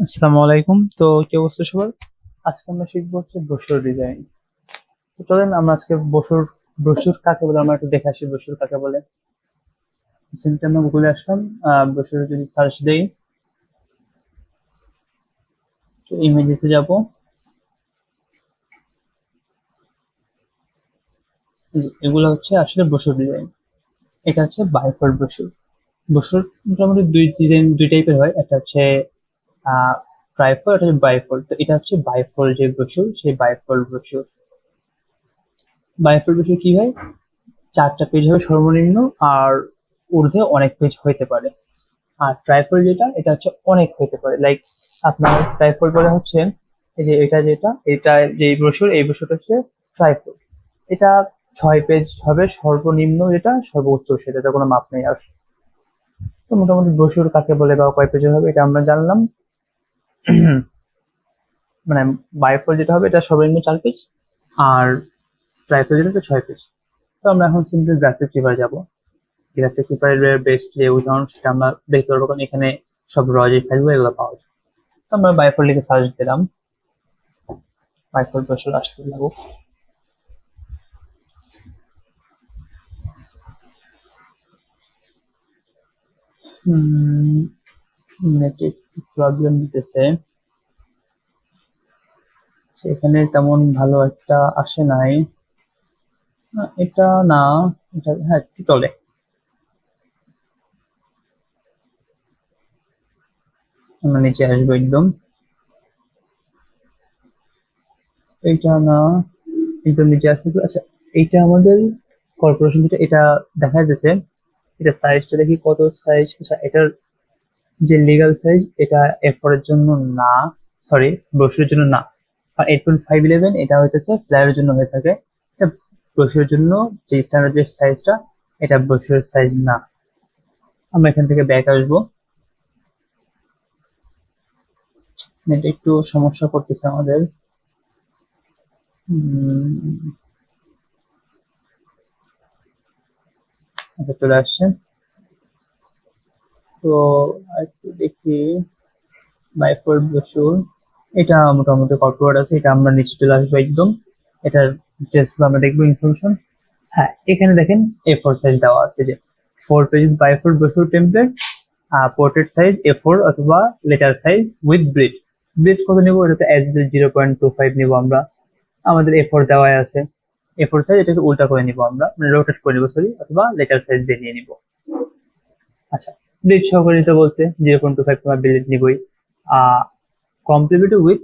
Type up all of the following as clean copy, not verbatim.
আসসালামু আলাইকুম। তো কি অবস্থা সবার? আজকে আমরা শিখবো হচ্ছে ব্রোশুর ডিজাইন। তো চলেন আমরা আজকে ব্রোশুর কাকে বলে আমরা একটু দেখে আসি ব্রোশুর কাকে বলে। রিসেন্টলি আমরা গুগলে আসলাম, ব্রোশুরে যদি সার্চ দেই, তো ইমেজেসে যাব। এগুলো হচ্ছে আসলে ব্রোশুর ডিজাইন। এটা হচ্ছে বাইফোল্ড ব্রোশুর। ব্রোশুর মোটামুটি দুই ডিজাইন, দুই টাইপের হয়। একটা হচ্ছে ট্রাইফোল্ড, একটা হচ্ছে বাইফোল্ড। তো এটা হচ্ছে বাইফোল্ড যে ব্রোশুর, সেই বাইফোল্ড ব্রোশুর। বাইফোল্ড ব্রোশুর কি হয়, 4টা পেজ হবে সর্বনিম্ন, আর ঊর্ধ্বে অনেক পেজ হইতে পারে। আর ট্রাইফোল্ড যেটা, এটা হচ্ছে অনেক হইতে পারে। লাইক আপনার ট্রাইফোল্ড বলে হচ্ছে এই যে এটা, যেটা এটা যে ব্রোশুর, এই ব্রোশুরটা হচ্ছে ট্রাইফোল্ড। এটা 6 পেজ হবে সর্বনিম্ন, যেটা সর্বোচ্চ সেটা কোনো মাপ নেই আর। তো মোটামুটি ব্রোশুর কাকে বলে বা কয় পেজের হবে এটা আমরা জানলাম। মানে বাইফোল্ড যেটা হবে এটা সর্বনিম্ন 4 পেজ, আর ট্রাইফোল্ড যেটা হচ্ছে 6 পেজ। তো আমরা এখন সিম্পল গ্রাফিক পেপার যাবো। গ্রাফিক পেপারের বেস্ট যে উদাহরণ সেটা আমরা দেখতে পারবো, কারণ এখানে সব র যে ফাইলগুলো এগুলো পাওয়া যায়। তো আমরা বাইফোল্ড লিখে সার্চ দিলাম, বাইফোল্ড ব্রোশুর আসতে লাগবো। নেটে একটু প্রবলেম দিতেছে, সেখানে তেমন ভালো একটা আসে নাই। এটা না, এটা হ্যাঁ একটু চলে। আমরা নিচে আসবো একদম। এইটা না, একদম নিচে আসবে। আচ্ছা, এইটা আমাদের কর্পোরেশন যেটা, এটা দেখা যাচ্ছে। এটা সাইজটা দেখি কত সাইজ। আচ্ছা, এটার যে লিগাল সাইজ, এটা A4 এর জন্য না, সরি ব্রোশুরের জন্য না। আর 8.511 এটা হইতেছে ফ্লাইয়ের জন্য হয়ে থাকে। এটা ব্রোশুরের জন্য যে স্ট্যান্ডার্ড যে সাইজটা, এটা ব্রোশুরের সাইজ না। আমরা এখান থেকে ব্যাক আসবো। এটা একটু সমস্যা করতেছে আমাদের। আচ্ছা, চলে আসছে। তো একটু দেখি, বাইফোল্ড ব্রোশুর, এটা মোটামুটি কর্পোরেট আছে। এটা আমরা নিচে চলে আসবো একদম। এটার ডিটেলস আমরা দেখবো, ইনফরমেশন। হ্যাঁ, এখানে দেখেন A4 সাইজ দেওয়া আছে, যে 4 page bifold brochure template, portrait size A4 অথবা letter size with bleed. Bleed কত নিবো, এটাতে এস 0.25 নিবো আমরা। আমাদের A4 দেওয়াই আছে। A4 সাইজ এটাকে উল্টা করে নিবো আমরা, মানে রোটেট করে নিবো সরি, অথবা লেটার সাইজ দিয়ে নিয়ে নিবো। আচ্ছা, ব্রিড সহকারে নিতে বলছে, 0.25 তোমার ব্রিড নিবই। কমপ্লিমেন্ট উইথ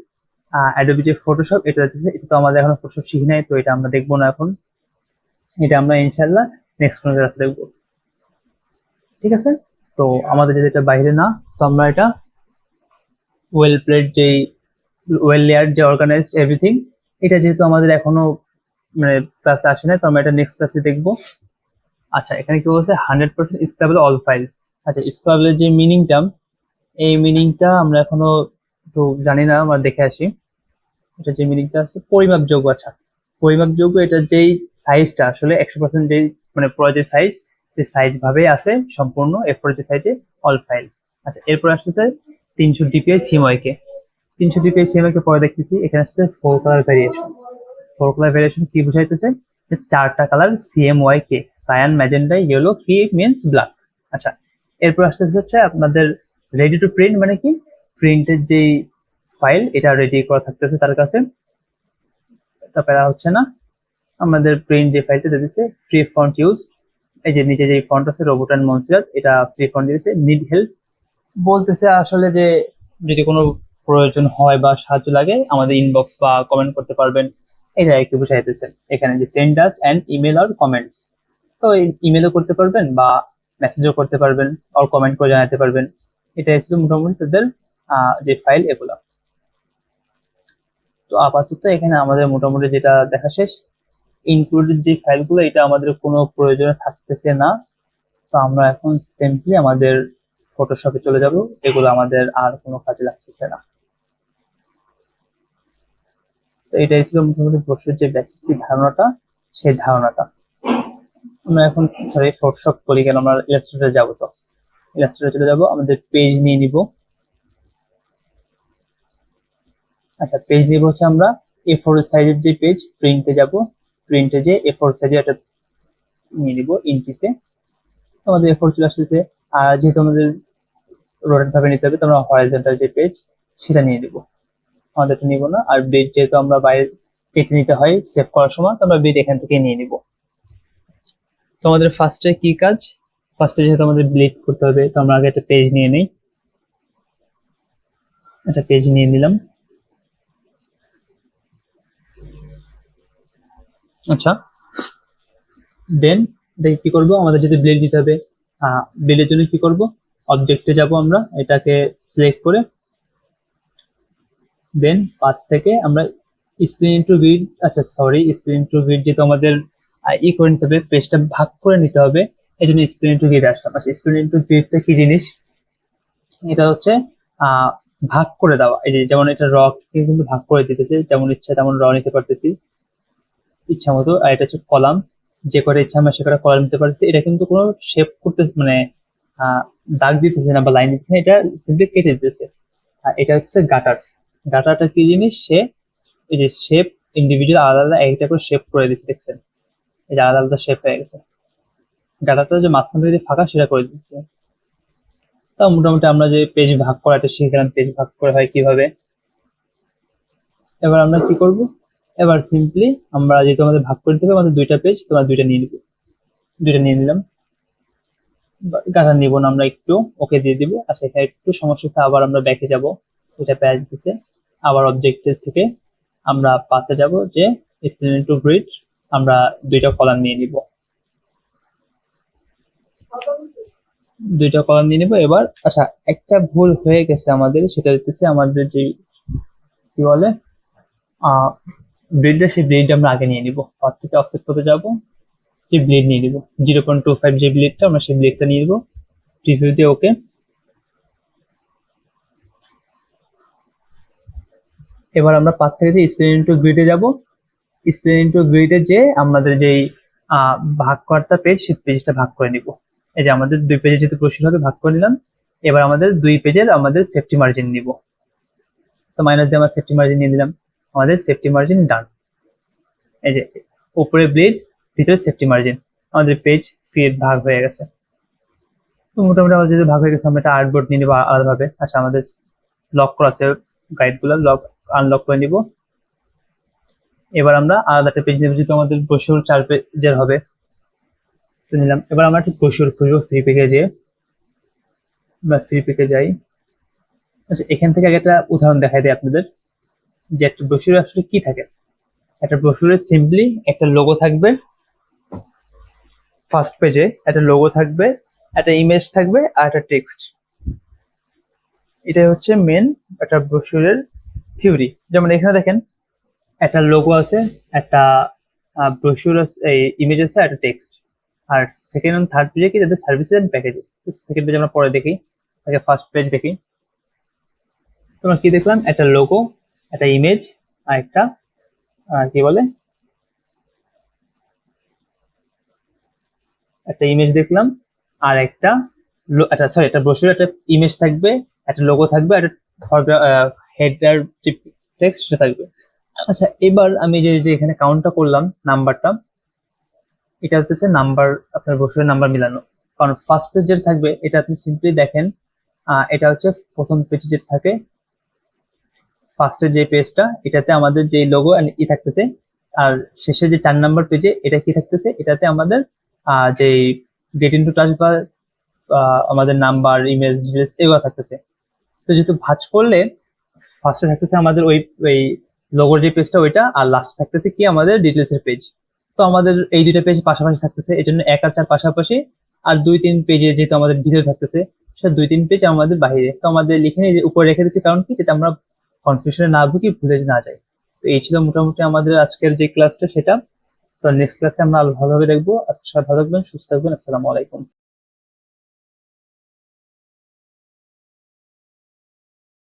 অ্যাডোবি যে ফটোশপ, এটা এটা তো আমাদের এখন ফটোশপ শিখি নাই, তো এটা আমরা দেখবো না এখন। এটা আমরা ইনশাল্লাহ নেক্সট কোনো ক্লাসে দেখবো। ঠিক আছে। তো আমাদের যদি এটা বাইরে না, তো আমরা এটা ওয়েল প্লেট যেই, ওয়েল লেয়ার যে অর্গানাইজড এভরিথিং, এটা যেহেতু আমাদের এখনো মানে ক্লাসে আসে না, তো আমরা এটা নেক্সট ক্লাসে দেখবো। আচ্ছা, এখানে কি বলছে 100% স্টেবল অল ফাইলস। আচ্ছা, স্টেবলের যে মিনিংটা, এই মিনিংটা আমরা এখনো একটু জানি না, আমরা দেখে আসি। এটা যে মিনিংটা আছে পরিমাপযোগ্য। আচ্ছা, পরিমাপযোগ্য, এটা যেই সাইজটা আসলে 100% যেই মানে পুরো যে সাইজ, সেই সাইজ ভাবেই আছে সম্পূর্ণ A4 যে সাইজে অল ফাইল। আচ্ছা, এরপর আসতেছে 300 DPI CMYK কে। 300 DPI CMYK কে পরে দেখতেছি এখানে আসছে 4 কালার ভেরিয়েশন। 4 কালার ভেরিয়েশন কি বুঝাইতেছে, যে 4টা colour CMYK, cyan, magenta, yellow, K means black. আচ্ছা, এরপর আসতেছে হচ্ছে আপনাদের রেডি টু প্রিন্ট, মানে কি প্রিন্টের যেই ফাইল, এটা রেডি করা থাকতেছে তার কাছে। এটা প্যারা হচ্ছে না। আমাদের প্রিন্ট যে ফাইলটা দিতেছে ফ্রি ফন্ট ইউজ, এই যে নিচে যে ফন্ট আছে রোবট অ্যান্ড মনসিরাত, এটা ফ্রি ফন্ট দিতেছে। নিড হেল্প বলতেছে আসলে যে যদি কোনো প্রয়োজন হয় বা সাহায্য লাগে আমাদের ইনবক্স বা কমেন্ট করতে পারবেন, এটা একটু বুঝাইতেছে। এখানে যে সেন্ড আস অ্যান্ড ইমেল আর কমেন্ট, তো ইমেলও করতে পারবেন বা মেসেজও করতে পারবেন, আর কমেন্ট করে জানাতে পারবেন। এটা হচ্ছে মোটামুটি তাদের যে ফাইল এগুলো। তো আপাতত এখানে আমাদের মোটামুটি যেটা দেখা শেষ। ইনক্লুডেড যে ফাইলগুলো, এটা আমাদের কোনো প্রয়োজনে থাকতেছে না। তো আমরা এখন সিম্পলি আমাদের ফটোশপে চলে যাব, এগুলো আমাদের আর কোনো কাজে লাগতেছে না। তো এটাই ছিল মোটামুটি ব্রোশার যে বেসিক ধারণাটা, সেই ধারণাটা। আমরা এখন সরি ফটোশপ করি কেন, আমরা ইলাস্ট্রেটরে যাবো। তো ইলাস্ট্রেটরে চলে যাব, আমাদের পেজ নিয়ে নিব। আচ্ছা, পেজ নিব হচ্ছে আমরা A4 সাইজের যে পেজ, প্রিন্টে যাব, প্রিন্টে যে A4 সাইজের একটা নিয়ে নিব ইঞ্চিসে। আমাদের A4 চলে আসতেছে। আর যেহেতু আমাদের রোটেট ভাবে নিতে হবে, তো আমরা হরাইজন্টাল যে পেজ সেটা নিয়ে নিব, আমাদের নিব না। আর ব্লেড যেহেতু আমরা বাইরে কেটে নিতে হয় সেভ করার সময়, তো আমরা ব্লেড এখান থেকে নিয়ে নিব। তো আমাদের ফার্স্টে কি কাজ, ফার্স্টে যেহেতু আমাদের ব্লেড করতে হবে, তো আমরা আগে একটা পেজ নিয়ে নিই। একটা পেজ নিয়ে নিলাম। আচ্ছা, দেন এটাকে কি করব, আমাদের যদি ব্লেড দিতে হবে, ব্লেডের জন্য কি করব, অবজেক্টে যাব, আমরা এটাকে সিলেক্ট করে দেন পাথ থেকে আমরা স্প্লিন টু গ্রিড, আচ্ছা সরি, স্প্লিন টু গ্রিড যেহেতু আমাদের করে নিতে হবে, পেজটা ভাগ করে নিতে হবে, এই জন্য স্প্লিন টু গ্রিড আসলাম। আচ্ছা, স্প্লিন টু গ্রিডটা কি জিনিস, এটা হচ্ছে ভাগ করে দেওয়া। এই যে যেমন এটা র কে কিন্তু ভাগ করে দিতেছে, যেমন ইচ্ছা তেমন র নিতে পারতেছি ইচ্ছা মতো। আর এটা হচ্ছে কলাম, যে করে ইচ্ছা আমরা সে করে কলাম নিতে পারতেছি। এটা কিন্তু কোনো শেপ করতে মানে দাগ দিতেছে না বা লাইন দিতেছে না, এটা সিম্পলি কেটে দিতেছে। আর এটা হচ্ছে গাটার। গাটারটা কি জিনিস, সে এই যে শেপ ইন্ডিভিজুয়াল আলাদা আলাদা একটা করে শেপ করে দিচ্ছে, দেখছেন এই যে আলাদা আলাদা শেপ হয়ে গেছে। গাটারটা যে মাঝখান থেকে যে ফাঁকা সেটা করে দিচ্ছে। তাও মোটামুটি আমরা যে পেজ ভাগ করাটা শিখলাম, পেজ ভাগ করে হয় কিভাবে। এবার আমরা কি করব, এবার সিম্পলি আমরা যেহেতু আমাদের ভাগ করে দিতে হবে, আমাদের দুইটা পেজ, তোমার দুইটা নিয়ে নিব, দুইটা নিয়ে নিলাম। গাঁথা নিব না আমরা, একটু ওকে দিয়ে দিব। আচ্ছা, এখানে একটু সমস্যা আছে, আবার আমরা ব্যাকে যাব, এটা পেজ দিতেছে। আবার অবজেক্টের থেকে আমরা পাতে যাব, যে স্প্লিন টু গ্রিড, আমরা দুইটা কলাম নিয়ে নিব, দুইটা কলাম নিয়ে নিব। এবার আচ্ছা, একটা ভুল হয়ে গেছে আমাদের, সেটা হচ্ছে আমাদের যে কি বলে ব্লেডটা, সেই ব্লেড আমরা আগে নিয়ে নিব। পাত থেকে অফসেট করতে যাব, যে ব্লেড নিয়ে নিব 0.25 যে ব্লেডটা, আমরা সেই ব্লেডটা নিয়ে নিব। প্রিভিউ দিয়ে ওকে। এবার আমরা পাত থেকে যে স্প্লিন টু গ্রিডে যাব, স্প্লিন টু গ্রিডে যে আমাদের যেই ভাগ করাটা পেজ, সেই পেজটা ভাগ করে নিব। এই যে আমাদের দুই পেজে যেহেতু প্রশ্ন হবে, ভাগ করে নিলাম। এবার আমাদের দুই পেজের আমাদের সেফটি মার্জিন নিব, তো মাইনাস দিয়ে আমরা সেফটি মার্জিন নিয়ে দিলাম, আমাদের সেফটি মার্জিন ডান। এই যে উপরে ব্লেড, ভিতরে সেফটি মার্জিন, আমাদের পেজ ক্রিয়েট ভাগ হয়ে গেছে। তো মোটামুটি আমাদের যেহেতু ভাগ হয়ে গেছে, আমরা একটা আর্টবোর্ড নিয়ে নিবো আলাদাভাবে। আচ্ছা, আমাদের লক করা আছে গাইড গুলো, লক আনলক করে নিব। এবার আমরা আলাদা একটা পেজ নেব, যেহেতু আমাদের ব্রোশিওর 4 পেজের হবে, তো নিলাম। এবার আমরা একটা ব্রোশিওর খুঁজবো ফ্রি প্যাকেজে, বা ফ্রি প্যাকে যাই। আচ্ছা, এখান থেকে আগে একটা উদাহরণ দেখাই দিই আপনাদের, যে একটা ব্রোশিওরে আসলে কি থাকে। একটা ব্রোশিওরে সিম্পলি একটা লোগো থাকবে, ফার্স্ট পেজে একটা লোগো থাকবে, একটা ইমেজ থাকবে, আর একটা টেক্সট। এটাই হচ্ছে মেন একটা ব্রোশিওরের থিওরি। যেমন এখানে দেখেন, একটা লোগো আছে, একটা ব্রোশিওর আছে, এই ইমেজ আছে, একটা টেক্সট। আর সেকেন্ড এবং থার্ড পেজে কি, যাদের services and packages. Second page আমরা পরে দেখি, আগে ফার্স্ট পেজ দেখি। তোমরা কি দেখলাম, একটা লোগো, একটা ইমেজ, আর একটা কি বলে, একটা ইমেজ দেখলাম, আর একটা আচ্ছা সরি, একটা ব্রোশিওর একটা ইমেজ থাকবে, একটা লোগো থাকবে, আর একটা হেডার যে টেক্সট সেটা থাকবে। আচ্ছা, এবার আমি যে যে এখানে কাউন্টটা করলাম নাম্বারটা, এটা হচ্ছে নাম্বার, আপনার ব্রোশিওরের নাম্বার মিলানো। কারণ ফার্স্ট পেজ যেটা থাকবে, এটা আপনি সিম্পলি দেখেন, এটা হচ্ছে প্রথম পেজ যেটা থাকে, ফার্স্টের যে পেজটা, এটাতে আমাদের যে লোগো ই থাকতেছে। আর শেষে যে 4 নাম্বার পেজে এটা কি থাকতেছে, এটাতে আমাদের যে গেট ইনটু টাচ বা আমাদের নাম্বার, ইমেজ, ডিটেলস এগুলো থাকতেছে। তো যেহেতু ভাঁজ করলে ফার্স্টে থাকতেছে আমাদের ওই লোগোর যে পেজটা ওইটা, আর লাস্টে থাকতেছে কি আমাদের ডিটেলস এর পেজ। তো আমাদের এই দুইটা পেজ পাশাপাশি থাকতেছে, এই জন্য 1 আর 4 পাশাপাশি, আর 2-3 পেজে যেহেতু আমাদের ভিতরে থাকতেছে, সেটা 2-3 পেজ আমাদের বাইরে। তো আমাদের লিখে নিয়ে উপরে রেখে দিচ্ছি, কারণ কি, যাতে আমরা কনফিউশনে না ভুগি, ভুলে না যাই। তো এই ছিল মোটামুটি আমাদের আজকের যে ক্লাসটা সেটা। তো নেক্সট ক্লাসে আমরা আরো ভালোভাবে দেখবো। আজকে সবাই ভালো থাকবেন, সুস্থ থাকবেন। আসসালামু আলাইকুম।